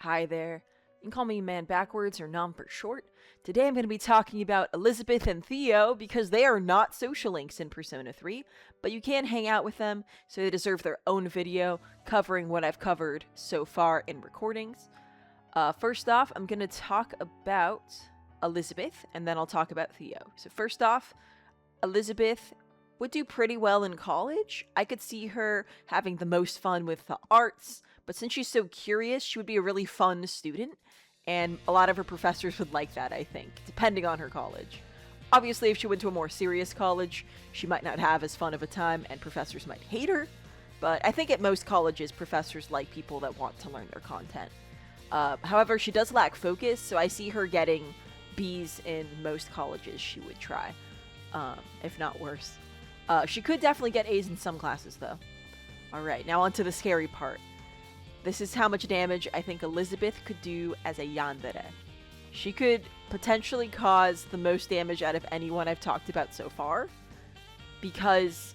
Hi there. You can call me Man Backwards or Nom for short. Today I'm going to be talking about Elizabeth and Theo because they are not social links in Persona 3, but you can hang out with them, so they deserve their own video covering what I've covered so far in recordings. First off, I'm going to talk about Elizabeth, and then I'll talk about Theo. So first off, Elizabeth would do pretty well in college. I could see her having the most fun with the arts, but since she's so curious, she would be a really fun student, and a lot of her professors would like that, I think, depending on her college. Obviously, if she went to a more serious college, she might not have as fun of a time, and professors might hate her, but I think at most colleges, professors like people that want to learn their content. However, she does lack focus, so I see her getting B's in most colleges she would try, if not worse. She could definitely get A's in some classes, though. Alright, now on to the scary part. This is how much damage I think Elizabeth could do as a yandere. She could potentially cause the most damage out of anyone I've talked about so far, because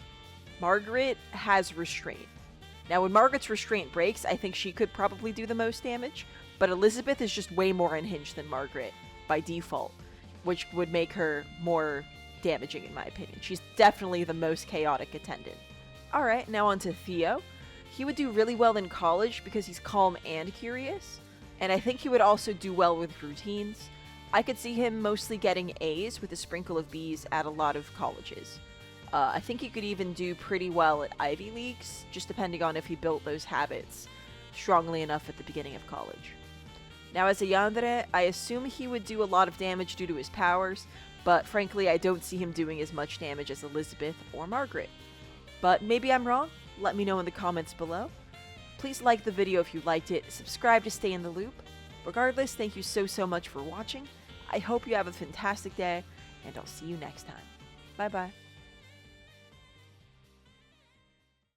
Margaret has restraint. Now, when Margaret's restraint breaks, I think she could probably do the most damage, but Elizabeth is just way more unhinged than Margaret by default, which would make her more damaging in my opinion. She's definitely the most chaotic attendant. Alright, now on to Theo. He would do really well in college because he's calm and curious, and I think he would also do well with routines. I could see him mostly getting A's with a sprinkle of B's at a lot of colleges. I think he could even do pretty well at Ivy Leagues, just depending on if he built those habits strongly enough at the beginning of college. Now as a yandere, I assume he would do a lot of damage due to his powers, but frankly I don't see him doing as much damage as Elizabeth or Margaret. But maybe I'm wrong, let me know in the comments below. Please like the video if you liked it, subscribe to stay in the loop. Regardless, thank you so much for watching. I hope you have a fantastic day, and I'll see you next time. Bye bye.